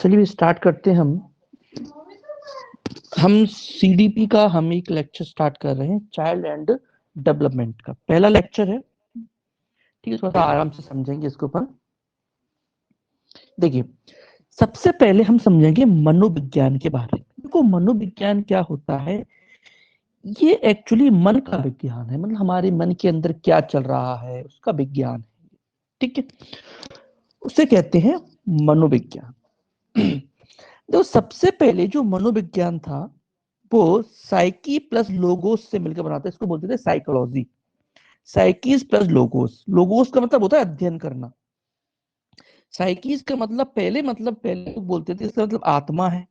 चलिए स्टार्ट करते हैं हम सीडीपी का हम एक लेक्चर स्टार्ट कर रहे हैं चाइल्ड एंड डेवलपमेंट का पहला लेक्चर है। ठीक है, थोड़ा सा आराम से समझेंगे इसके ऊपर। देखिए, सबसे पहले हम समझेंगे मनोविज्ञान के बारे में। देखो, मनोविज्ञान क्या होता है? ये एक्चुअली मन का विज्ञान है, मतलब हमारे मन के अंदर क्या चल रहा है उसका विज्ञान है। ठीक है, उसे कहते हैं मनोविज्ञान। देखो, सबसे पहले जो मनोविज्ञान था वो साइकी प्लस लोगोस से मिलकर बनाता है। इसको बोलते थे साइकोलॉजी। साइकीज प्लस लोगोस। लोगोस का मतलब होता है अध्ययन करना। साइकीज का मतलब पहले लोग बोलते थे इसका मतलब आत्मा है,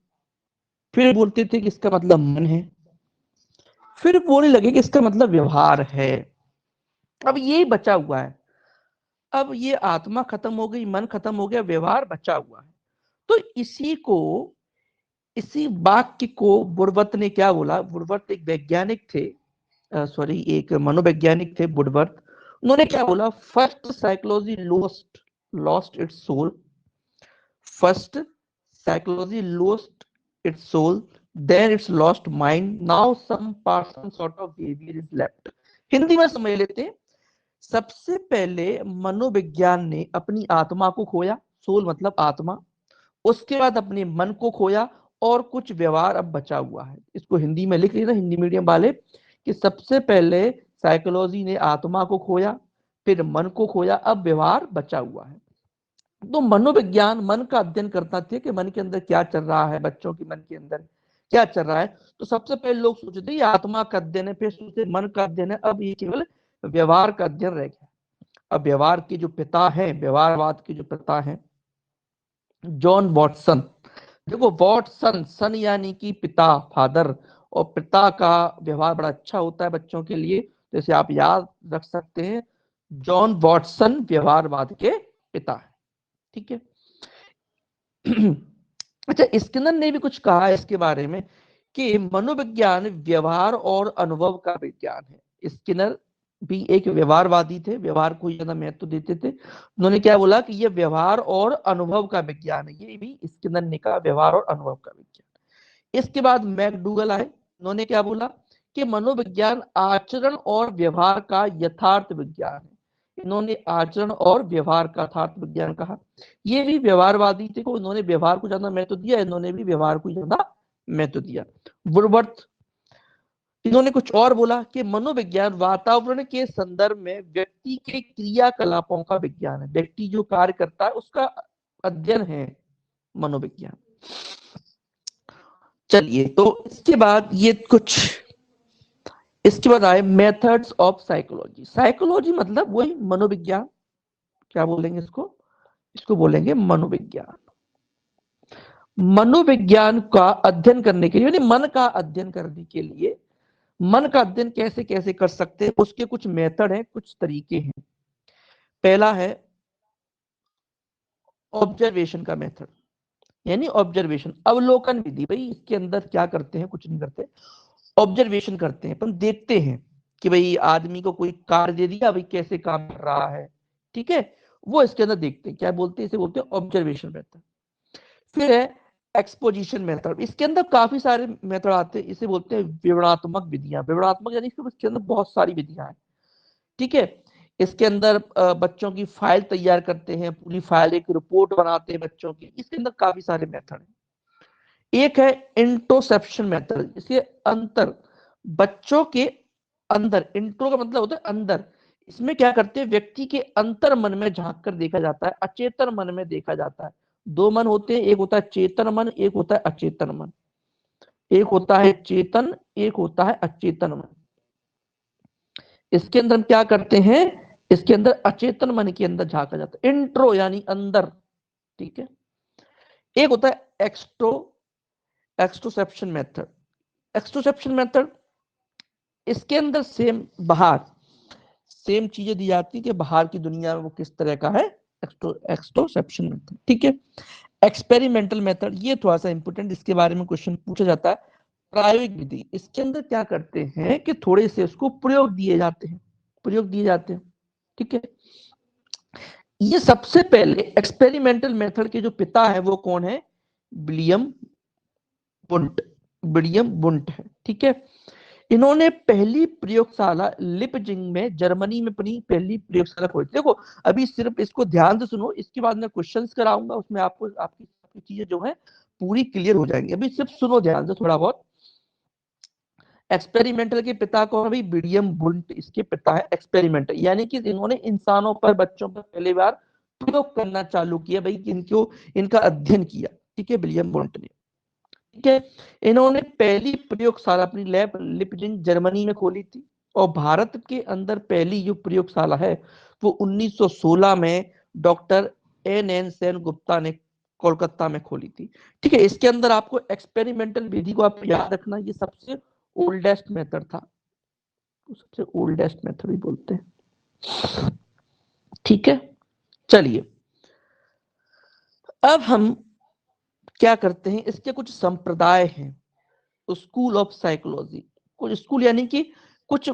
फिर बोलते थे कि इसका मतलब मन है, फिर बोलने लगे कि इसका मतलब व्यवहार है। अब ये बचा हुआ है। अब ये आत्मा खत्म हो गई, मन खत्म हो गया, व्यवहार बचा हुआ है। तो इसी वाक्य को बुड़वर्थ ने क्या बोला? बुड़वर्थ एक वैज्ञानिक थे, सॉरी एक मनोवैज्ञानिक थे बुड़वर्थ। उन्होंने क्या बोला? First psychology lost lost its soul. First psychology lost its soul, then its lost mind, now some person sort of behaviour is left. Hindi में समझ लेते हैं। सबसे पहले मनोविज्ञान ने अपनी आत्मा को खोया, सोल मतलब आत्मा। उसके बाद अपने मन को खोया और कुछ व्यवहार अब बचा हुआ है। इसको हिंदी में लिख लिया हिंदी मीडियम वाले कि सबसे पहले साइकोलॉजी ने आत्मा को खोया, फिर मन को खोया, अब व्यवहार बचा हुआ है। तो मनोविज्ञान मन का अध्ययन करता थे कि मन के अंदर क्या चल रहा है, बच्चों के मन के अंदर क्या चल रहा है। तो सबसे पहले लोग सोचते थे ये आत्मा का अध्ययन है, फिर सोचते मन का अध्ययन है, अब ये केवल व्यवहार का अध्ययन रह गया। अब व्यवहार के जो पिता हैं, व्यवहारवाद के जो पिता हैं, जॉन वॉटसन। देखो, वॉटसन, सन यानी कि पिता, फादर, और पिता का व्यवहार बड़ा अच्छा होता है बच्चों के लिए, जैसे आप याद रख सकते हैं, जॉन वॉटसन व्यवहारवाद के पिता है। ठीक है। अच्छा, स्किनर ने भी कुछ कहा है इसके बारे में कि मनोविज्ञान व्यवहार और अनुभव का विज्ञान है। स्किनर भी एक व्यवहारवादी थे, व्यवहार को ज्यादा महत्व देते थे। उन्होंने क्या बोला कि यह व्यवहार और अनुभव का विज्ञान है। ये भी स्किनर ने कहा, व्यवहार और अनुभव का विज्ञान। इसके बाद मैकडूगल आए। उन्होंने क्या बोला कि मनोविज्ञान आचरण और व्यवहार का यथार्थ विज्ञान है। इन्होंने आचरण और व्यवहार का यथार्थ विज्ञान कहा। ये भी व्यवहारवादी थे, को इन्होंने व्यवहार को ज्यादा महत्व दिया, इन्होंने भी व्यवहार को ज्यादा महत्व दिया। वुडवर्थ, इन्होंने कुछ और बोला कि मनोविज्ञान वातावरण के संदर्भ में व्यक्ति के क्रियाकलापों का विज्ञान है। व्यक्ति जो कार्य करता है उसका अध्ययन है मनोविज्ञान। चलिए, तो इसके बाद इसके बाद आए मेथड्स ऑफ साइकोलॉजी। साइकोलॉजी मतलब वही मनोविज्ञान। क्या बोलेंगे इसको? इसको बोलेंगे मनोविज्ञान। मनोविज्ञान का अध्ययन करने के लिए, यानी मन का अध्ययन करने के लिए, मन का अध्ययन कैसे कैसे कर सकते हैं उसके कुछ मेथड हैं, कुछ तरीके हैं। पहला है ऑब्जर्वेशन का मेथड, यानी ऑब्जर्वेशन, अवलोकन विधि। भाई इसके अंदर क्या करते हैं? कुछ नहीं करते, ऑब्जर्वेशन करते हैं। अपन देखते हैं कि भाई आदमी को कोई कार्य दे दिया, भाई कैसे काम कर रहा है, ठीक है, वो इसके अंदर देखते हैं। क्या बोलते हैं? इसे बोलते हैं ऑब्जर्वेशन मेथड। फिर है एक्सपोजिशन मेथड। इसके अंदर काफी सारे मेथड आते हैं, इसे बोलते हैं विवरणात्मक विधियां। विवरणात्मक यानी इसके अंदर बहुत सारी विधियां हैं। ठीक है, इसके अंदर बच्चों की फाइल तैयार करते हैं, पूरी फाइल एक रिपोर्ट बनाते हैं बच्चों की। इसके अंदर काफी सारे मेथड हैं। एक है इंट्रोसेप्शन मेथड। इसके अंतर बच्चों के अंदर, इंट्रो का मतलब होता है अंदर। इसमें क्या करते हैं? व्यक्ति के अंतर मन में झांक कर देखा जाता है, अचेतन मन में देखा जाता है। दो मन होते हैं, एक होता है चेतन मन, एक होता है अचेतन मन। एक होता है चेतन, एक होता है अचेतन मन। इसके अंदर हम क्या करते हैं? इसके अंदर अचेतन मन के अंदर झांका जाता है, इंट्रो यानी अंदर। ठीक है। एक होता है एक्सट्रोसेप्शन मेथड। एक्सट्रोसेप्शन मेथड, इसके अंदर बाहर सेम चीजें दी जाती है कि बाहर की दुनिया में वो किस तरह का है। एक्सट्रोसेप्शन मेथड। ठीक है। एक्सपेरिमेंटल मेथड, ये थोड़ा सा इंपोर्टेंट, इसके बारे में क्वेश्चन पूछा जाता है। प्रायोगिक विधि, इसके अंदर क्या करते हैं कि थोड़े से उसको प्रयोग दिए जाते हैं, प्रयोग दिए जाते हैं। ठीक है। ये सबसे पहले एक्सपेरिमेंटल मेथड के जो पिता है वो कौन है? विलियम बुंट, विलियम बुंट है, ठीक है। इन्होंने पहली प्रयोगशाला लिपजिंग में, जर्मनी में अपनी पहली प्रयोगशाला खोली। देखो अभी सिर्फ इसको ध्यान से सुनो, इसके बाद मैं क्वेश्चंस कराऊंगा, उसमें आपको आपकी चीजें जो है पूरी क्लियर हो जाएंगी। अभी सिर्फ सुनो ध्यान से थोड़ा बहुत। एक्सपेरिमेंटल के पिता कौन? अभी विलियम बुंट इसके पिता है एक्सपेरिमेंटल, यानी कि इन्होंने इंसानों पर, बच्चों पर पहली बार प्रयोग करना चालू किया भाई, इनको इनका अध्ययन किया, ठीक है, विलियम बुंट ने, ठीक है। इन्होंने पहली प्रयोगशाला अपनी लैब लिपजिंग जर्मनी में खोली थी, और भारत के अंदर पहली जो प्रयोगशाला है वो 1916 में डॉक्टर एन सेन गुप्ता ने कोलकाता में खोली थी, ठीक है। इसके अंदर आपको एक्सपेरिमेंटल विधि को आप याद रखना, ये सबसे ओल्डेस्ट मेथड था, सबसे ओल्डेस्ट मेथड ही बोलते हैं, ठीक है। चलिए अब हम क्या करते हैं, इसके कुछ संप्रदाय हैं, स्कूल ऑफ साइकोलॉजी। कुछ स्कूल यानी कि कुछ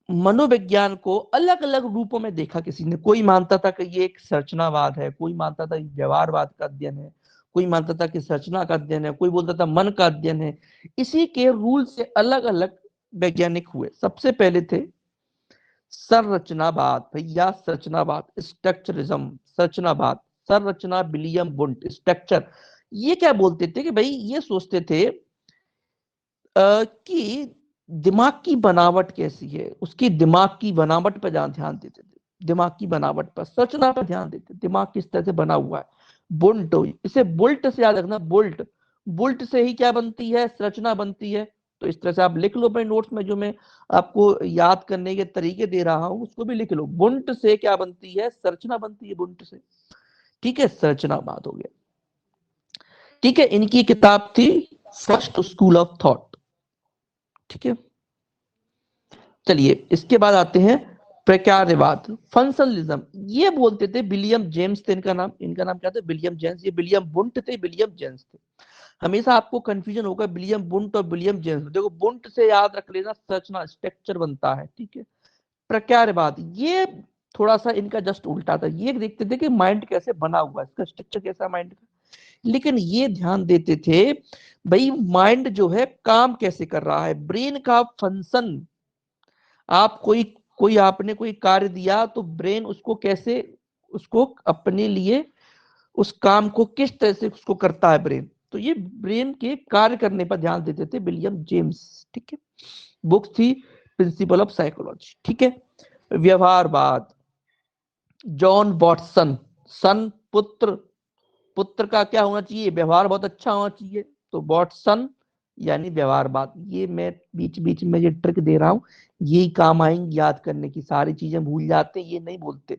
मनोविज्ञान को अलग अलग रूपों में देखा किसी ने। कोई मानता था कि ये एक संरचनावाद है, कोई मानता था व्यवहारवाद का अध्ययन है, कोई मानता था कि संरचना का अध्ययन है, कोई बोलता था मन का अध्ययन है। इसी के रूल से अलग अलग वैज्ञानिक हुए। सबसे पहले थे संरचनावाद, भैया संरचनावाद, स्ट्रक्चरिज्म, संरचनावाद, संरचना विलियम बुंट, स्ट्रक्चर। ये क्या बोलते थे कि भाई ये सोचते थे कि दिमाग की बनावट कैसी है, उसकी दिमाग की बनावट पर ध्यान देते थे, दिमाग की बनावट पर, संरचना पर ध्यान देते, दिमाग किस तरह से बना हुआ है। बुल्ट, इसे बुल्ट से याद रखना, बुल्ट, बुल्ट से ही क्या बनती है, संरचना बनती है। तो इस तरह से आप लिख लो अपने नोट्स में, जो मैं आपको याद करने के तरीके दे रहा हूं उसको भी लिख लो। बुंट से क्या बनती है, संरचना बनती है बुंट से, ठीक है। संरचना बात हो गया, ठीक है। इनकी किताब थी फर्स्ट स्कूल ऑफ थॉट, ठीक है। चलिए इसके बाद आते हैं प्रकार्यवाद, फंक्शनलिज्म। ये बोलते थे विलियम जेम्स थे, इनका नाम क्या था, विलियम जेम्स। ये विलियम बुंट थे, विलियम जेम्स थे। हमेशा आपको कंफ्यूजन होगा विलियम बुंट और विलियम जेम्स। देखो बुंट से याद रख लेना, संरचना स्ट्रक्चर बनता है, ठीक है। प्रकार्यवाद ये थोड़ा सा इनका जस्ट उल्टा था। ये देखते थे कि माइंड कैसे बना हुआ है, इसका स्ट्रक्चर कैसा माइंड का, लेकिन ये ध्यान देते थे भाई माइंड जो है काम कैसे कर रहा है, ब्रेन का फंक्शन। आप कोई कोई आपने कोई कार्य दिया तो ब्रेन उसको कैसे, उसको अपने लिए उस काम को किस तरह से उसको करता है ब्रेन। तो ये ब्रेन के कार्य करने पर ध्यान देते थे विलियम जेम्स, ठीक है। बुक थी प्रिंसिपल ऑफ साइकोलॉजी, ठीक है। व्यवहारवाद, जॉन वॉटसन, सन पुत्र, पुत्र का क्या होना चाहिए, व्यवहार बहुत अच्छा होना चाहिए, तो वॉटसन यानी व्यवहारवाद। ये मैं बीच बीच में ये ट्रिक दे रहा हूं, यही काम आएंगी याद करने की, सारी चीजें भूल जाते हैं ये नहीं बोलते।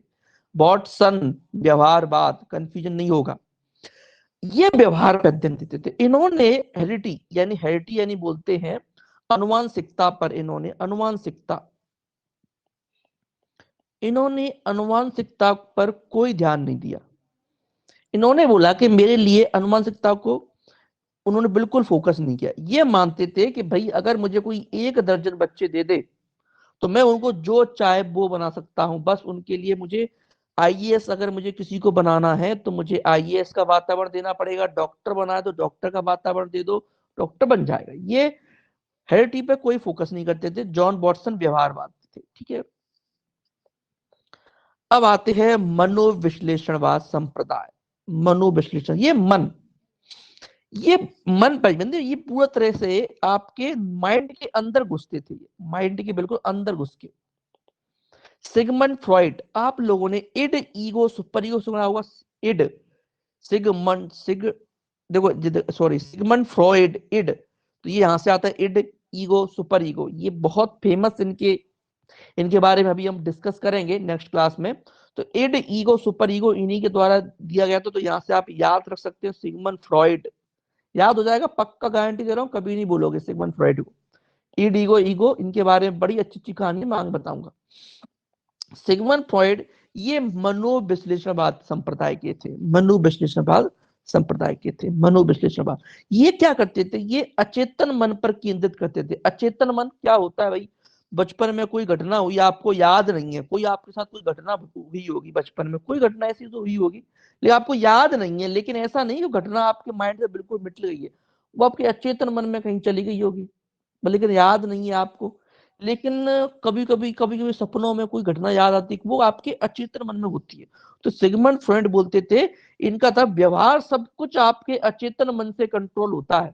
वॉटसन व्यवहारवाद, कंफ्यूजन नहीं होगा। ये व्यवहार का अध्ययन देते थे। इन्होंने हेरिटी यानी बोलते हैं अनुवांशिकता पर, इन्होंने अनुवांशिकता पर कोई ध्यान नहीं दिया। इन्होंने बोला कि मेरे लिए अनुवांशिकता को उन्होंने बिल्कुल फोकस नहीं किया। ये मानते थे कि भाई अगर मुझे कोई 1 दर्जन बच्चे दे दे तो मैं उनको जो चाहे वो बना सकता हूं, बस उनके लिए मुझे आईएएस, अगर मुझे किसी को बनाना है तो मुझे आईएएस का वातावरण देना पड़ेगा, डॉक्टर बना है तो डॉक्टर का वातावरण दे दो, डॉक्टर बन जाएगा। ये हेरिटी पे कोई फोकस नहीं करते थे। जॉन वॉटसन व्यवहारवाद थे, ठीक है। अब आते हैं मनोविश्लेषणवाद संप्रदाय। मनोविश्लेषण, ये मन पर बंदे, ये पूरा तरह से आपके माइंड के अंदर घुसते थे, माइंड के बिल्कुल अंदर घुस के। सिगमंड फ्रॉइड, आप लोगों ने इड ईगो सुपर ईगो सुना होगा, इड, सिगमंड सिग देखो सॉरी सिगमंड फ्रॉइड, इड, तो ये यहां से आता है, इड ईगो सुपर ईगो। ये बहुत फेमस, इनके बारे में अभी हम डिस्कस करेंगे नेक्स्ट क्लास में। तो इड ईगो सुपर ईगो इन्हीं के द्वारा दिया गया था। तो यहां से आप याद रख सकते हो सिगमंड फ्रॉइड, याद हो जाएगा पक्का, गारंटी दे रहा हूं, कभी नहीं भूलोगे सिगमंड फ्रॉइड को। इड ईगो ईगो, इनके बारे में बड़ी अच्छी अच्छी कहानी मैं बताऊंगा। सिगमंड फ्रॉइड ये मनोविश्लेषणवाद संप्रदाय के थे, मनोविश्लेषणवाद संप्रदाय के थे, मनोविश्लेषणवाद। ये क्या करते थे, ये अचेतन मन पर केंद्रित करते थे। अचेतन मन क्या होता है भाई, बचपन में कोई घटना हुई आपको याद नहीं है, कोई आपके साथ कोई घटना हुई होगी बचपन में, कोई घटना ऐसी तो हुई होगी लेकिन आपको याद नहीं है, लेकिन ऐसा नहीं कि घटना आपके माइंड से बिल्कुल मिट गई है, वो आपके अचेतन मन में कहीं चली गई होगी, लेकिन याद नहीं है आपको। लेकिन कभी कभी सपनों में कोई घटना याद आती है, वो आपके अचेतन मन में होती है। तो सिगमंड फ्रॉइड बोलते थे इनका था व्यवहार सब कुछ आपके अचेतन मन से कंट्रोल होता है,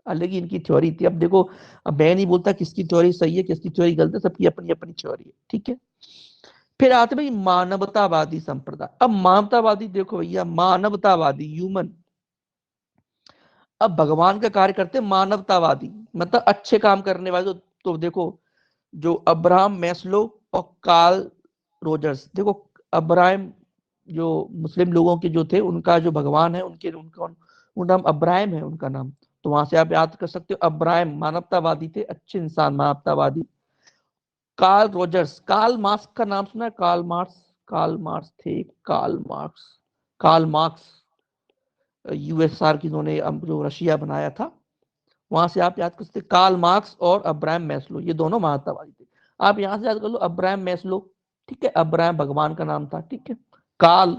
अलग ही इनकी थ्योरी थी। अब देखो, अब मैं नहीं बोलता किसकी थ्योरी सही है किसकी थ्योरी गलत है, सबकी अपनी अपनी थ्योरी है, ठीक है। फिर आते भाई मानवतावादी संप्रदाय। अब मानवतावादी देखो भैया, मानवतावादी ह्यूमन, अब भगवान का कार्य करते मानवतावादी, मतलब अच्छे काम करने वाले। तो देखो, जो अब्राहम मैस्लो और कार्ल रोजर्स, देखो अब्राहम जो मुस्लिम लोगों के जो थे, उनका जो भगवान है, उनके उनका उनका नाम अब्राहम है उनका नाम, तो वहां से आप याद कर सकते हो, अब्राहम मानवतावादी थे, अच्छे इंसान, मानवतावादी। कार्ल रोजर्स, कार्ल मार्क्स का नाम सुना है? कार्ल मार्क्स, कार्ल मार्क्स थे, Karl Marx, Karl Marx USR की, इन्होंने जो रशिया बनाया था, वहां से आप याद कर सकते, कार्ल मार्क्स और अब्राहम मैस्लो, ये दोनों मानवतावादी थे। आप यहां से याद कर लो अब्राहम मैस्लो, ठीक है, अब्राहम भगवान का नाम था, ठीक है। काल,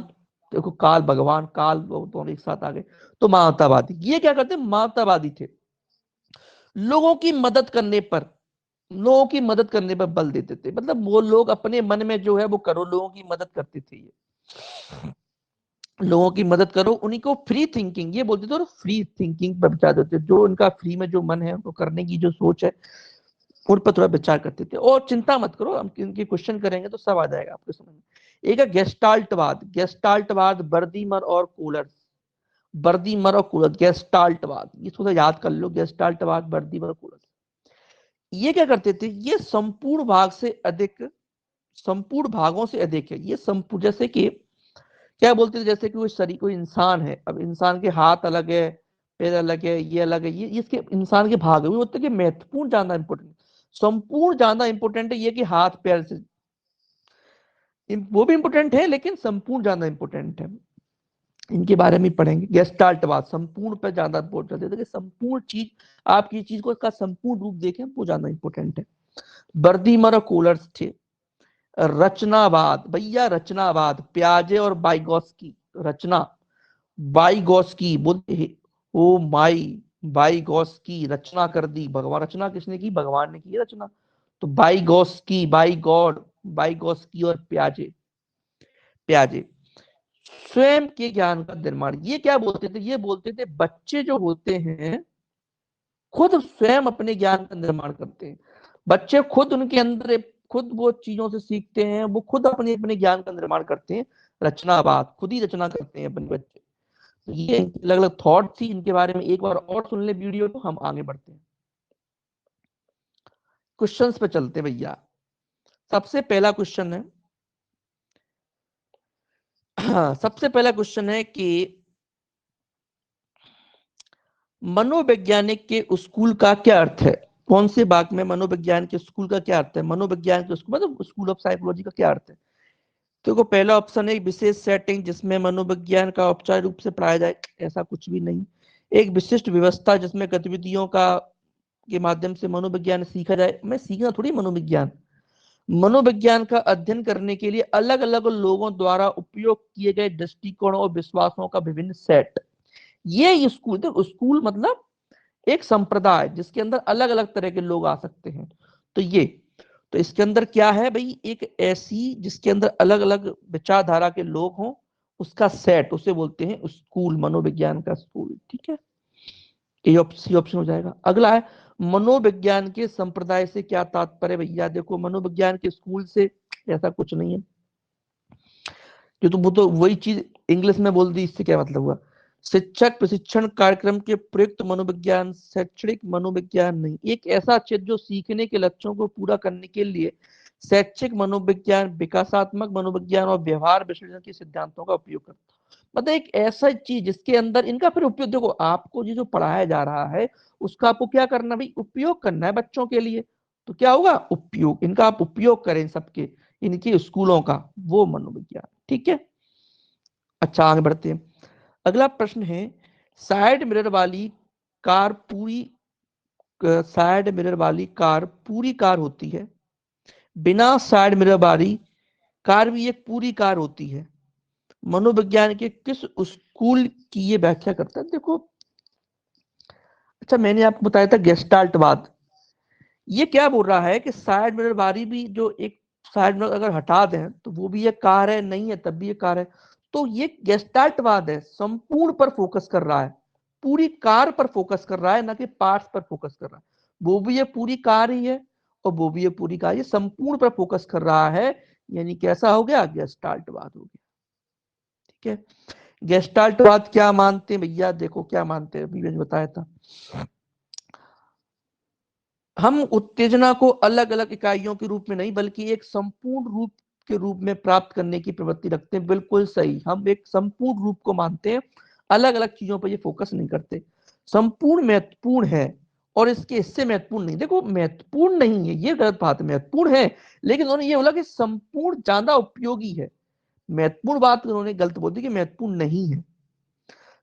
देखो काल भगवान, काल, वो दोनों एक साथ आ गए, तो मानवतावादी। ये क्या करते, मानवतावादी थे, लोगों की मदद करने पर, लोगों की मदद करने पर बल देते थे, मतलब वो लोग अपने मन में जो है वो करो, लोगों की मदद करते थे ये, लोगों की मदद करो, उन्हीं को फ्री थिंकिंग ये बोलते थे, और फ्री थिंकिंग पर विचार देते, जो उनका फ्री में जो मन है वो करने की जो सोच है, उन पर थोड़ा विचार करते थे। और चिंता मत करो, हम इनके क्वेश्चन करेंगे तो सब आ जाएगा आपके समझ में। एक है गेस्टाल्टवाद, गेस्टाल्टवाद बर्दीमर और कोलर, बर्दीमर और कोलर, गेस्टाल्टवाद, ये थोड़ा याद कर लो, गेस्टाल्टवाद बर्दीमर और कोलर। ये क्या करते थे, ये संपूर्ण भाग से अधिक, संपूर्ण भागों से अधिक है, ये संपूर्ण, जैसे कि क्या बोलते थे, जैसे कि कोई शरीर, कोई इंसान है, अब इंसान के हाथ अलग है, पैर अलग है, ये अलग है, ये इसके इंसान के भाग है, वो बोलते हैं कि महत्वपूर्ण ज्यादा इंपॉर्टेंट, संपूर्ण ज्यादा इंपॉर्टेंट है, ये कि हाथ पैर से वो भी इंपॉर्टेंट है, लेकिन संपूर्ण ज्यादा इंपॉर्टेंट है, इनके बारे में पढ़ेंगे। गेस्टाल्टवाद संपूर्ण पर ज्यादा इंपॉर्टेंट है, संपूर्ण चीज, आपकी चीज को इसका संपूर्ण रूप देखें वो ज्यादा इंपॉर्टेंट है। बर्दीमर और कोलर्स थे। रचनावाद, भैया रचनावाद, प्याजे और बाइगोस्की, रचना, बाइगोस्की बोलते, ओ माई, बाइगोस्की रचना कर दी, भगवान, रचना किसने की, भगवान ने की रचना, तो बाइगोस्की, बाई गॉड, बाइगोस्की और प्याजे, प्याजे स्वयं के ज्ञान का निर्माण। ये क्या बोलते थे, ये बोलते थे बच्चे जो होते हैं खुद स्वयं अपने ज्ञान का निर्माण करते हैं, बच्चे खुद उनके अंदर, खुद वो चीजों से सीखते हैं, वो खुद अपने अपने ज्ञान का निर्माण करते हैं, रचनावाद, खुद ही रचना करते हैं अपने बच्चे। तो ये अलग अलग थॉट थी इनके बारे में, एक बार और सुन ले वीडियो को, हम आगे बढ़ते हैं, क्वेश्चंस पे चलते हैं भैया। सबसे पहला क्वेश्चन है, सबसे पहला क्वेश्चन है कि मनोवैज्ञानिक के स्कूल का क्या अर्थ है, कौन से भाग में मनोविज्ञान के स्कूल का क्या अर्थ है, मनोविज्ञान के स्कूल मतलब स्कूल ऑफ साइकोलॉजी का क्या अर्थ है। देखो पहला ऑप्शन है एक विशेष सेटिंग जिसमें मनोविज्ञान का औपचारिक रूप से पढ़ाया जाए, ऐसा कुछ भी नहीं। एक विशिष्ट व्यवस्था जिसमें गतिविधियों का के माध्यम से मनोविज्ञान सीखा जाए, मैं सीखना थोड़ी मनोविज्ञान, मनोविज्ञान का अध्ययन करने के लिए अलग अलग लोगों द्वारा उपयोग किए गए दृष्टिकोणों और विश्वासों का विभिन्न सेट, ये स्कूल, देखो स्कूल मतलब एक संप्रदाय जिसके अंदर अलग अलग तरह के लोग आ सकते हैं, तो ये, तो इसके अंदर क्या है भाई, एक ऐसी जिसके अंदर अलग अलग विचारधारा के लोग हों, उसका सेट, उसे बोलते हैं स्कूल, मनोविज्ञान का स्कूल, ठीक है। ये ऑप्शन हो जाएगा। अगला है मनोविज्ञान के संप्रदाय से क्या तात्पर्य, भैया देखो मनोविज्ञान के स्कूल से ऐसा कुछ नहीं है, जो तो वो तो वही चीज इंग्लिश में बोल दी, इससे क्या मतलब हुआ, शिक्षक प्रशिक्षण कार्यक्रम के प्रयुक्त मनोविज्ञान, शैक्षणिक मनोविज्ञान नहीं, एक ऐसा क्षेत्र जो सीखने के लक्ष्यों को पूरा करने के लिए शैक्षिक मनोविज्ञान, विकासात्मक मनोविज्ञान और व्यवहार विश्लेषण के सिद्धांतों का उपयोग करता है, मतलब एक ऐसा चीज जिसके अंदर इनका फिर उपयोग, देखो आपको जो पढ़ाया जा रहा है उसका आपको क्या करना भाई, उपयोग करना है बच्चों के लिए, तो क्या होगा उपयोग, इनका आप उपयोग करें सबके, इनके स्कूलों का, वो मनोविज्ञान, ठीक है। अच्छा आगे बढ़ते हैं, अगला प्रश्न है, साइड मिरर वाली कार पूरी, साइड मिरर वाली कार पूरी कार होती है, बिना साइड मिरर वाली कार भी एक पूरी कार होती है। मनोविज्ञान के किस स्कूल की ये व्याख्या करता है? देखो, अच्छा मैंने आपको बताया था गेस्टाल्टवाद। ये क्या बोल रहा है कि साइड मिरर बारी भी, जो एक साइड मिरर अगर हटा दें तो वो भी एक कार है, नहीं है तब भी एक कार है। तो ये गेस्टाल्टवाद है, संपूर्ण पर फोकस कर रहा है, पूरी कार पर फोकस कर रहा है, ना कि पार्ट्स पर फोकस कर रहा है। वो भी ये पूरी कार ही है और वो भी ये पूरी कार, ये संपूर्ण पर फोकस कर रहा है। यानी कैसा हो गया? गेस्टाल्टवाद हो गया। ठीक है, गेस्टाल्टवाद क्या मानते हैं भैया? देखो क्या मानते हैं, अभी मैंने बताया था। हम उत्तेजना को अलग अलग इकाइयों के रूप में नहीं, बल्कि एक संपूर्ण रूप के रूप में प्राप्त करने की प्रवृत्ति रखते हैं। बिल्कुल सही, हम एक संपूर्ण रूप को मानते हैं, अलग अलग चीजों पर ये फोकस नहीं करते। संपूर्ण महत्वपूर्ण है और इसके हिस्से महत्वपूर्ण नहीं। देखो, महत्वपूर्ण नहीं है ये गलत बात है, महत्वपूर्ण है, लेकिन उन्होंने ये बोला कि संपूर्ण ज्यादा उपयोगी है। महत्वपूर्ण बात उन्होंने गलत बोल दी कि महत्वपूर्ण नहीं है।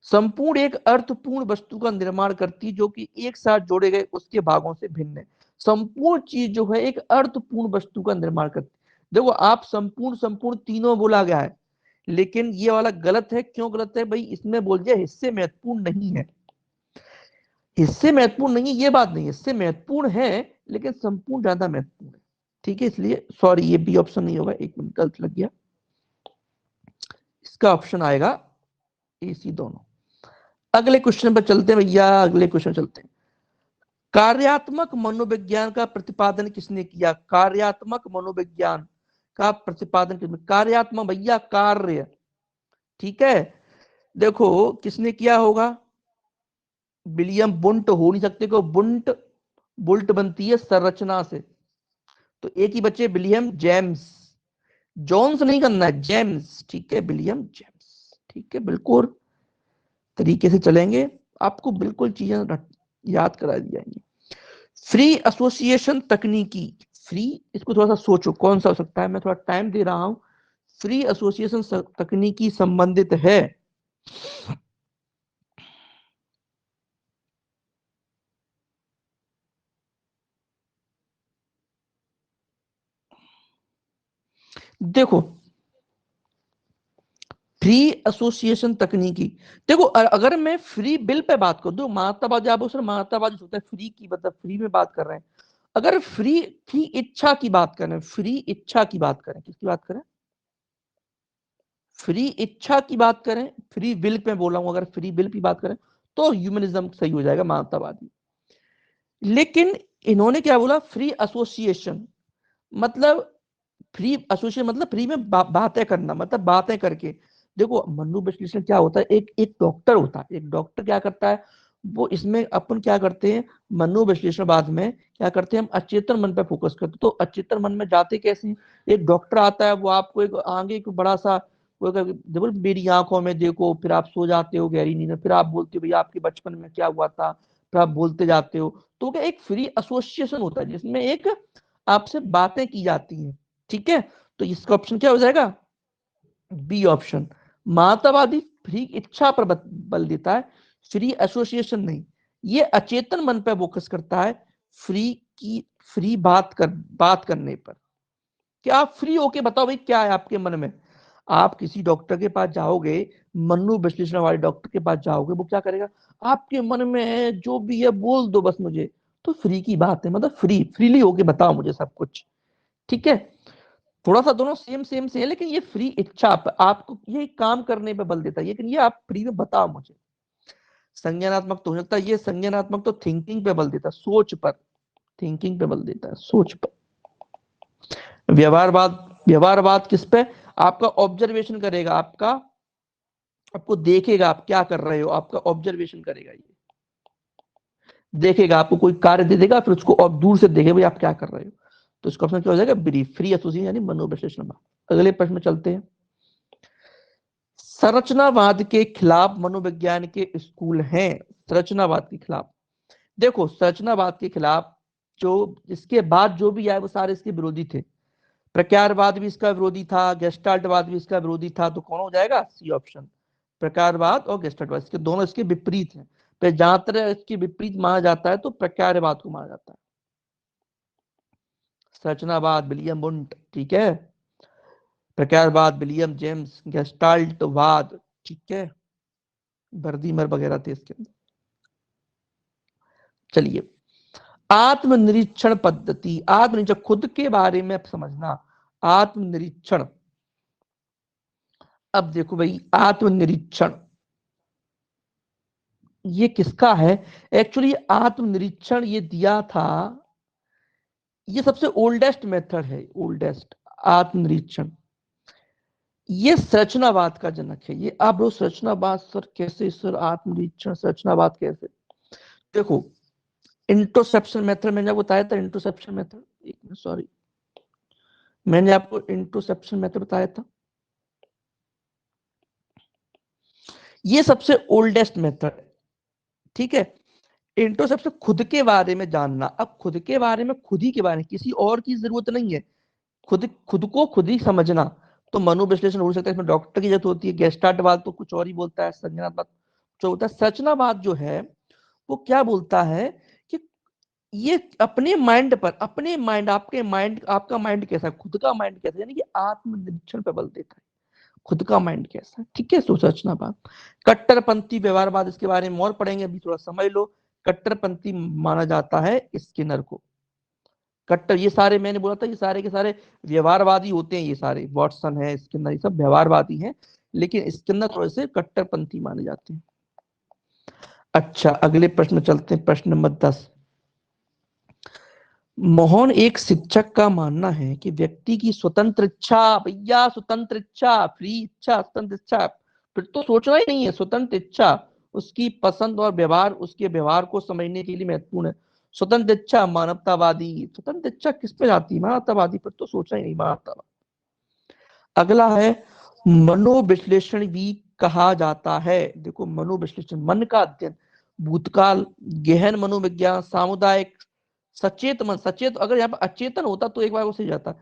संपूर्ण एक अर्थपूर्ण वस्तु का निर्माण करती है जो कि एक साथ जोड़े गए उसके भागों से भिन्न है। संपूर्ण चीज जो है एक अर्थपूर्ण वस्तु का निर्माण करती है। देखो, आप संपूर्ण संपूर्ण तीनों बोला गया है, लेकिन ये वाला गलत है। क्यों गलत है भाई? इसमें बोल दिया हिस्से महत्वपूर्ण नहीं है। हिस्से महत्वपूर्ण नहीं, ये बात नहीं, हिस्से महत्वपूर्ण है लेकिन संपूर्ण ज्यादा महत्वपूर्ण है। ठीक है, इसलिए सॉरी, ये बी ऑप्शन नहीं होगा, एक मिनट गलत लग गया। इसका ऑप्शन आएगा ए सी दोनों। अगले क्वेश्चन पर चलते हैं भैया, अगले क्वेश्चन चलते हैं। कार्यात्मक मनोविज्ञान का प्रतिपादन किसने किया? कार्यात्मक मनोविज्ञान का प्रतिपादन किसने? कार्यात्मक भैया, कार्य। ठीक है, देखो किसने किया होगा? विलियम बुंट हो नहीं सकते, को बुंट, बुल्ट बनती है संरचना से, तो एक ही बच्चे विलियम जेम्स। जॉन्स नहीं करना है, जेम्स। ठीक है, विलियम जेम्स। ठीक है, बिल्कुल तरीके से चलेंगे, आपको बिल्कुल चीजें याद करा दी जाएंगी। फ्री एसोसिएशन तकनीकी, फ्री, इसको थोड़ा सा सोचो कौन सा हो सकता है, मैं थोड़ा टाइम दे रहा हूं। फ्री एसोसिएशन तकनीकी संबंधित है। देखो, फ्री एसोसिएशन तकनीकी, देखो अगर मैं फ्री बिल पे बात करूं, तो मानवतावादी, आप सर मानवतावादी होता है फ्री की, मतलब फ्री में बात कर रहे हैं। अगर फ्री की इच्छा की बात करें, फ्री इच्छा की बात करें, किसकी बात करें? फ्री इच्छा की बात करें, फ्री विल पे बोला हूं, अगर फ्री विल की बात करें तो ह्यूमनिज्म सही हो जाएगा, मानवतावादी। लेकिन इन्होंने क्या बोला? फ्री एसोसिएशन, मतलब फ्री एसोसिएशन मतलब फ्री में बातें करना, मतलब बातें करके। देखो, मनोविश्लेषण क्या होता है? एक एक डॉक्टर होता है, एक डॉक्टर क्या करता है, वो इसमें अपन क्या करते हैं, मनोविश्लेषण बाद में क्या करते हैं, हम अचेतन मन पे फोकस करते हैं। तो अचेतन मन में जाते कैसे हैं? एक डॉक्टर आता है, वो आपको एक आगे एक बड़ा सा, वो देखो मेरी आंखों में देखो, फिर आप सो जाते हो गहरी नींद में, फिर आप बोलते हो भैया आपके बचपन में क्या हुआ था, फिर आप बोलते जाते हो। तो क्या एक फ्री एसोसिएशन होता है जिसमें एक आपसे बातें की जाती हैं। ठीक है, तो इसका ऑप्शन क्या हो जाएगा? B option. मातावादी फ्री इच्छा पर बल देता है, फ्री एसोसिएशन नहीं। ये अचेतन मन पर फोकस करता है, फ्री की, फ्री बात करने पर। क्या आप फ्री होके बताओ भाई क्या है आपके मन में? आप किसी डॉक्टर के पास जाओगे, मनोविश्लेषण वाले डॉक्टर के पास जाओगे, वो क्या करेगा? आपके मन में है जो भी है बोल दो बस मुझे। तो फ्री की बात है, मतलब फ्रीली होके बताओ मुझे सब कुछ। ठीक है, थोड़ा सा दोनों सेम सेम से है, लेकिन ये फ्री इच्छा आपको ये काम करने पे बल देता है, लेकिन ये आप फ्री में बताओ मुझे। संज्ञानात्मक तो हो सकता है, ये संज्ञानात्मक तो थिंकिंग पे बल देता है, सोच पर, थिंकिंग पे बल देता है, सोच पर। व्यवहारवाद, व्यवहारवाद किस पे? आपका ऑब्जर्वेशन करेगा, आपका, आपको देखेगा आप क्या कर रहे हो, आपका ऑब्जर्वेशन करेगा, ये देखेगा, आपको कोई कार्य दे देगा, फिर उसको और दूर से देखे भाई आप क्या कर रहे हो। तो इसका ऑप्शन क्या हो जाएगा? ब्रीफ, फ्री एसोसिएशन यानी मनोविश्लेषण। अगले प्रश्न में चलते हैं। संरचनावाद के खिलाफ मनोविज्ञान के स्कूल हैं। संरचनावाद के खिलाफ, देखो संरचनावाद के खिलाफ जो इसके बाद जो भी आए वो सारे इसके विरोधी थे। प्रकारवाद भी इसका विरोधी था, गेस्टाल्टवाद भी इसका विरोधी था। तो कौन हो जाएगा? C option. प्रकारवाद और गेस्टाल्टवाद, इसके दोनों इसके विपरीत हैं। तो जहां तरह इसके विपरीत माना जाता है तो प्रकारवाद को माना जाता है। संरचनावाद विलियम वुंट, ठीक है, प्रकारवाद विलियम जेम्स, गेस्टाल्टवाद, ठीक है, बर्दीमर वगैरह थे इसके अंदर। चलिए, आत्मनिरीक्षण पद्धति, आत्मनिरीक्षण खुद के बारे में समझना, आत्मनिरीक्षण। अब देखो भाई, आत्मनिरीक्षण ये किसका है? एक्चुअली आत्मनिरीक्षण ये दिया था, ये सबसे ओल्डेस्ट मेथड है, ओल्डेस्ट आत्मनिरीक्षण। ये संरचनावाद का जनक है। ये आप लोग संरचनावाद सर कैसे, सर आत्मनिरीक्षण संरचनावाद कैसे? देखो, इंट्रोसेप्शन मेथड मैंने आपको बताया था, इंट्रोसेप्शन मेथड, एक मिनट सॉरी, मैंने आपको इंट्रोसेप्शन मेथड बताया था। ये सबसे ओल्डेस्ट मेथड है, ठीक है। इंट्रोसेप्शन खुद के बारे में जानना। अब खुद के बारे में, खुद ही के बारे में, किसी और की जरूरत नहीं है, खुद खुद को खुद ही समझना। तो मनोविश्लेषण हो सकता है, इसमें डॉक्टर की जरूरत होती है। गेस्टाल्टवाद तो कुछ और ही बोलता है, संज्ञानात्मक जो होता है। संरचनावाद जो है वो क्या बोलता है कि ये अपने माइंड पर, अपने माइंड, आपके माइंड, आपका माइंड कैसा है, खुद का माइंड कैसा है, यानी कि आत्मनिरीक्षण पे बल देता है, खुद का माइंड कैसा है, ठीक है। संरचनावाद। कट्टरपंथी व्यवहारवाद, इसके बारे में और पढ़ेंगे, अभी थोड़ा समझ लो। कट्टरपंथी माना जाता है स्किनर को। कट्टर, ये सारे मैंने बोला था, ये सारे के सारे व्यवहारवादी होते हैं, ये सारे वॉटसन है, स्किनर, ये सब व्यवहारवादी हैं, लेकिन स्किनर थोड़े से कट्टरपंथी माने जाते हैं। अच्छा, अगले प्रश्न चलते हैं, प्रश्न नंबर 10। मोहन एक शिक्षक का मानना है कि व्यक्ति की स्वतंत्र इच्छा, भैया स्वतंत्र इच्छा, फ्री इच्छा, स्वतंत्र इच्छा, फिर तो सोचना ही नहीं है, स्वतंत्र इच्छा, उसकी पसंद और व्यवहार, उसके व्यवहार को समझने के लिए महत्वपूर्ण है। स्वतंत्र इच्छा मानवतावादी, स्वतंत्र इच्छा किस पे जाती है? मानवतावादी पर तो सोचा ही नहीं, मानवतावादी। अगला है, मनोविश्लेषण भी कहा जाता है। देखो, मनोविश्लेषण मन का अध्ययन, भूतकाल, गहन मनोविज्ञान, सामुदायिक, सचेत मन, सचेत, अगर यहाँ पर अचेतन होता तो एक बार वो सही जाता।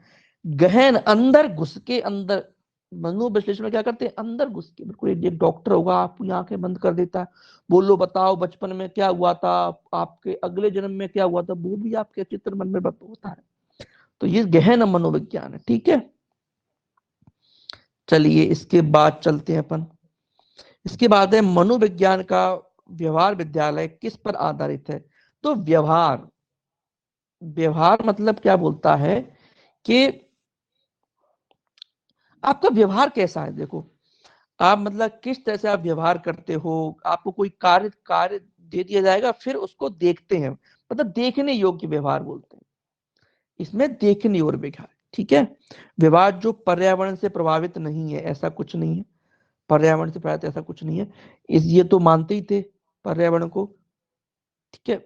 गहन, अंदर घुस के, अंदर मनोविश्लेषण में क्या करते हैं, अंदर घुस के, बिल्कुल एक डॉक्टर होगा, आपकी आंखें बंद कर देता है, बोलो बताओ बचपन में क्या हुआ था, आपके अगले जन्म में क्या हुआ था, वो भी आपके चित्र मन में होता है। तो ये गहन मनोविज्ञान है, ठीक है। चलिए, इसके बाद चलते हैं अपन। इसके बाद है, मनोविज्ञान का व्यवहार विद्यालय किस पर आधारित है? तो व्यवहार, व्यवहार मतलब क्या बोलता है कि आपका व्यवहार कैसा है। देखो, आप मतलब किस तरह से आप व्यवहार करते हो। आपको कोई कार्य कार्य दे दिया जाएगा, फिर उसको देखते हैं, मतलब देखने योग्य व्यवहार बोलते हैं, इसमें देखने और व्यवहार, ठीक है। व्यवहार जो पर्यावरण से प्रभावित नहीं है, ऐसा कुछ नहीं है, पर्यावरण से प्रभावित ऐसा कुछ नहीं है, इस ये तो मानते ही थे पर्यावरण को, ठीक है।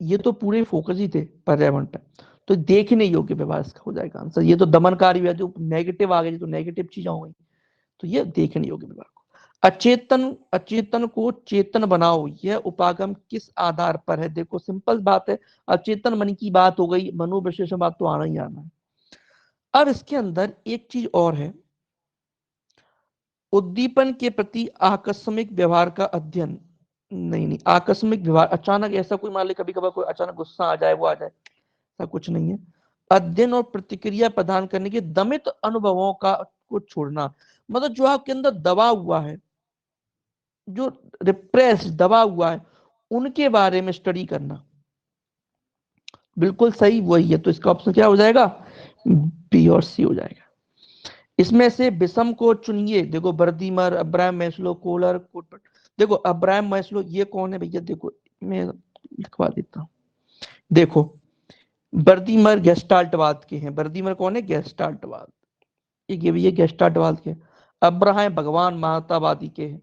ये तो पूरे फोकस ही थे पर्यावरण पर। तो देखने योग्य व्यवहार इसका हो जाएगा आंसर। ये तो दमनकारी है, जो नेगेटिव आ गई, तो नेगेटिव चीजें हो गई, तो ये देखने योग्य व्यवहार को। अचेतन, अचेतन को चेतन बनाओ, यह उपागम किस आधार पर है? देखो, सिंपल बात है, अचेतन मन की बात हो गई, मनोविश्लेषण बात तो आना ही आना है। अब इसके अंदर एक चीज और है, उद्दीपन के प्रति आकस्मिक व्यवहार का अध्ययन। नहीं नहीं, आकस्मिक व्यवहार, अचानक ऐसा कोई, मान ले कभी कभार कोई अचानक गुस्सा आ जाए, वो आ जाए, ऐसा कुछ नहीं है। अध्ययन और प्रतिक्रिया प्रदान करने के दमित अनुभवों का को छोड़ना, मतलब जो आपके अंदर दबा हुआ है, जो रिप्रेस दबा हुआ है, उनके बारे में स्टडी करना। बिल्कुल सही, वही है। तो इसका ऑप्शन क्या हो जाएगा? बी और सी हो जाएगा। इसमें से विषम को चुनिए। देखो, बर्दीमर, अब्राहम मैस्लो, कोलर, कोटपट। देखो, अब्राहम मैस्लो ये कौन है भैया? देखो, मैं लिखवा देता हूँ। देखो, बर्दीमर गेस्टाल्टवाद के हैं। बर्दीमर कौन है? गेस्टाल्टवाद, ये भैया गेस्टाल्टवाद के। अब्राहम भगवान मानवतावादी के हैं,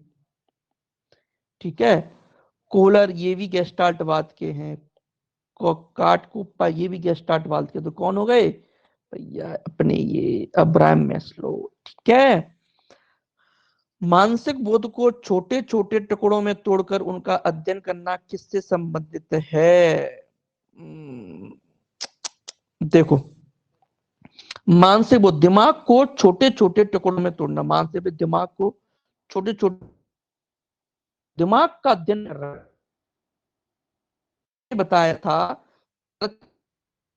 ठीक है। कोलर ये भी गेस्टाल्टवाद के हैं। काटकुप्पा ये भी गेस्टाल्टवाद के। तो कौन हो गए भैया? अपने ये अब्राहम मैस्लो, ठीक है। मानसिक बोध को छोटे छोटे टुकड़ों में तोड़कर उनका अध्ययन करना किससे संबंधित है? देखो, मानसिक बोध, दिमाग को छोटे छोटे टुकड़ों में तोड़ना, मानसिक दिमाग को छोटे छोटे, दिमाग का अध्ययन कर रहा है, बताया था।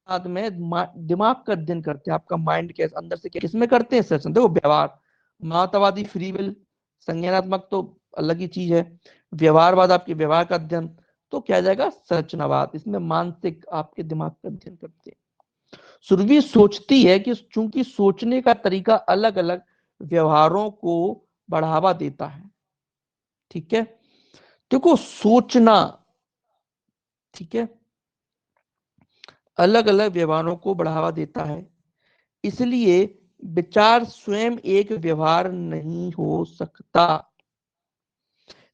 बाद में दिमाग का अध्ययन करते हैं, आपका माइंड कैसे अंदर से किसमें करते हैं सर? देखो व्यवहार, मानवतावादी फ्री विल, संज्ञानात्मक तो अलग ही चीज है, व्यवहारवाद आपके व्यवहार का अध्ययन, तो क्या जाएगा संरचनावाद, इसमें मानसिक आपके दिमाग का अध्ययन करते हैं। सुरभि सोचती है कि चूंकि सोचने का तरीका अलग अलग व्यवहारों को बढ़ावा देता है, ठीक है, देखो सोचना, ठीक है, अलग अलग व्यवहारों को बढ़ावा देता है, इसलिए विचार स्वयं एक व्यवहार नहीं हो सकता।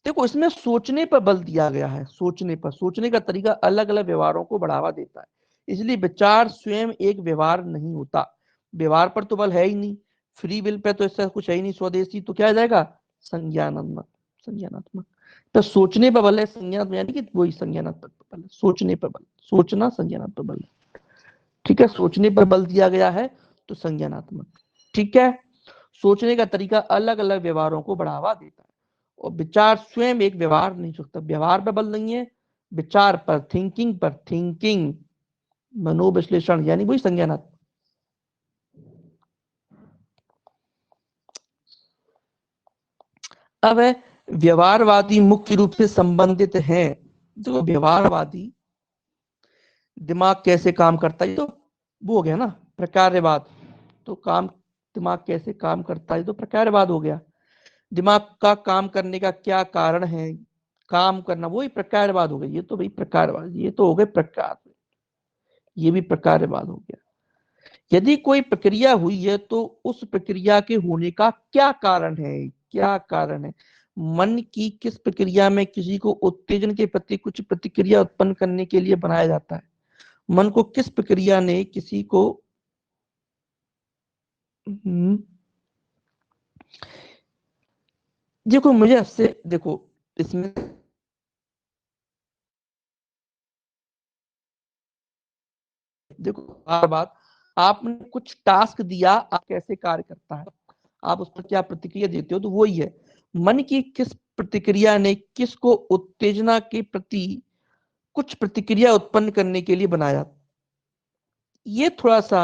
देखो इसमें सोचने पर बल दिया गया है, सोचने पर, सोचने का तरीका अलग अलग व्यवहारों को बढ़ावा देता है, इसलिए विचार स्वयं एक व्यवहार नहीं होता। व्यवहार पर तो बल है ही नहीं, फ्री विल पे तो ऐसा कुछ है ही नहीं, स्वदेशी, तो क्या आ जाएगा संज्ञानात्मक, संज्ञानात्मक। तो सोचने पर बल है, संज्ञानात्मक यानी कि वही संज्ञानात्मक बल है, सोचने पर बल, सोचना संज्ञानात्मक बल, ठीक है, सोचने पर बल दिया गया है तो संज्ञानात्मक, ठीक है। सोचने का तरीका अलग अलग व्यवहारों को बढ़ावा देता है, और विचार स्वयं एक व्यवहार नहीं सकता, व्यवहार पर बल नहीं है, विचार पर, थिंकिंग पर, थिंकिंग मनोविश्लेषण यानी वही संज्ञानात्मक। अब है व्यवहारवादी मुख्य रूप से संबंधित हैं, तो व्यवहारवादी दिमाग कैसे काम करता है, तो वो हो गया ना प्रकार्यवाद, तो काम, दिमाग कैसे काम करता है तो प्रकार्यवाद हो गया, दिमाग का काम करने का क्या कारण है, काम करना, वही प्रकारवाद हो गया, ये तो भाई प्रकारवाद, ये तो हो गए प्रकार, ये भी प्रकारवाद हो गया। यदि कोई प्रक्रिया हुई है तो उस प्रक्रिया के होने का क्या कारण है, क्या कारण है, मन की किस प्रक्रिया में किसी को उत्तेजन के प्रति कुछ प्रतिक्रिया उत्पन्न करने के लिए बनाया जाता है, मन को किस प्रक्रिया ने किसी को देखो मुझे आपसे, देखो इसमें देखो बार बार आपने कुछ टास्क दिया, आप कैसे कार्य करता है, आप उस पर क्या प्रतिक्रिया देते हो, तो वही है मन की किस प्रतिक्रिया ने किसको उत्तेजना के प्रति कुछ प्रतिक्रिया उत्पन्न करने के लिए बनाया। ये थोड़ा सा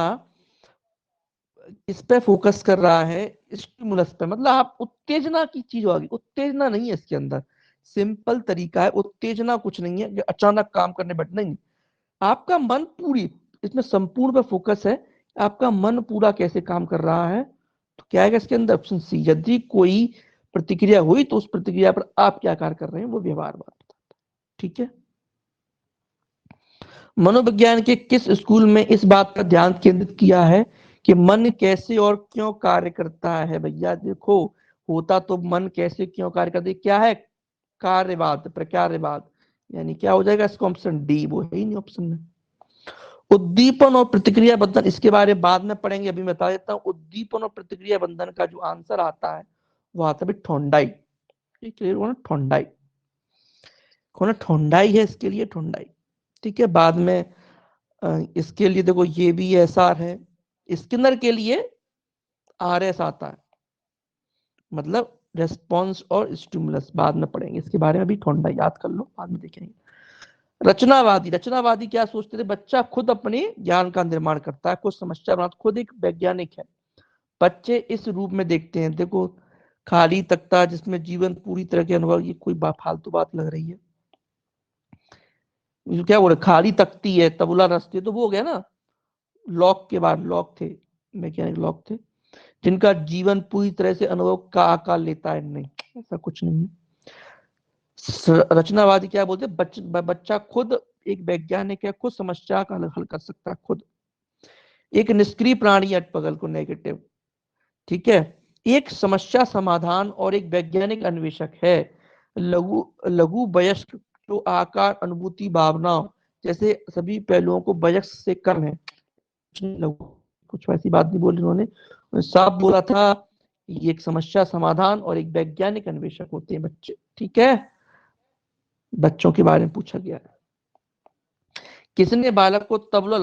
इस पे फोकस कर रहा है, स्टिमुलस पे, मतलब आप उत्तेजना की चीज होगी, उत्तेजना नहीं है इसके अंदर, सिंपल तरीका है, उत्तेजना कुछ नहीं है कि अचानक काम करने बैठना, नहीं, आपका मन पूरी, इसमें संपूर्ण पे फोकस है, आपका मन पूरा कैसे काम कर रहा है, तो क्या है इसके अंदर ऑप्शन सी, यदि कोई प्रतिक्रिया हुई तो उस प्रतिक्रिया पर आप क्या कार्य कर रहे हैं वो व्यवहार बात, ठीक है। मनोविज्ञान के किस स्कूल में इस बात पर ध्यान केंद्रित किया है कि मन कैसे और क्यों कार्य करता है, भैया देखो होता तो मन कैसे क्यों कार्य करता है, क्या है कार्यवाद, प्रकार्यवाद, यानी क्या हो जाएगा इसका ऑप्शन डी, वो है ही नहीं ऑप्शन में। उद्दीपन और प्रतिक्रिया बंधन, इसके बारे में बाद में पढ़ेंगे, अभी मैं बता देता हूँ, उद्दीपन और प्रतिक्रिया बंधन का जो आंसर आता है वो आता है ठोंडाई, क्लियर हो ना, ठोंडाई, कौन ठोंडाई है इसके लिए, ठोंडाई, ठीक है। बाद में इसके लिए देखो ये भी एस आर है, स्किनर के लिए आर एस आता है, मतलब रेस्पॉन्स और स्टिमुलस, बाद में पढ़ेंगे इसके बारे में, अभी ठोंडाई याद कर लो, बाद में देखेंगे। रचनावादी, रचनावादी क्या सोचते थे, बच्चा खुद अपने ज्ञान का निर्माण करता है, खुद समस्या बनाता, खुद एक वैज्ञानिक है, बच्चे इस रूप में देखते हैं, देखो खाली तख्ता जिसमें जीवन पूरी तरह के अनुभव, ये कोई फालतू बात लग रही है, क्या बोले खाली तख्ती है तबला रस्ते, तो वो हो गया ना, लॉक के बाद लॉक थे, मैकेनिक लॉक थे, जिनका जीवन पूरी तरह से अनुभव का आकार लेता है, नहीं ऐसा कुछ नहीं है। रचनावादी क्या बोलते हैं, बच्चा खुद एक वैज्ञानिक है, खुद समस्या का हल कर सकता है खुद, एक निष्क्रिय प्राणी अटपगल को नेगेटिव, ठीक है, एक समस्या समाधान और एक वैज्ञानिक अन्वेषक है, लघु लघु वयस्क जो आकार अनुभूति भावनाओं जैसे सभी पहलुओं को वयस्क से कम है, कुछ वैसी बात नहीं बोली उन्होंने, साफ बोला था, ये एक समस्या समाधान और एक वैज्ञानिक अन्वेषक होते हैं बच्चे, ठीक है, बच्चों के बारे में पूछा गया है। किसने बालक को तबला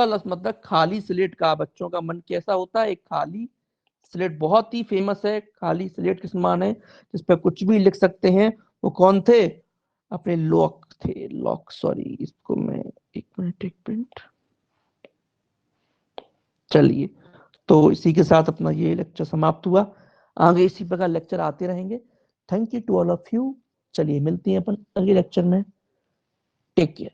लस मतलब खाली स्लेट का, बच्चों का मन कैसा होता है, एक खाली स्लेट, बहुत ही फेमस है, खाली स्लेट किस मान है, जिस पर कुछ भी लिख सकते हैं, वो कौन थे, अपने लॉक थे, लॉक, सॉरी इसको मैं एक मिनट चलिए, तो इसी के साथ अपना ये लेक्चर समाप्त हुआ। आगे इसी प्रकार लेक्चर आते रहेंगे। Thank you to all of you. चलिए मिलते हैं अपन अगले लेक्चर में। Take care.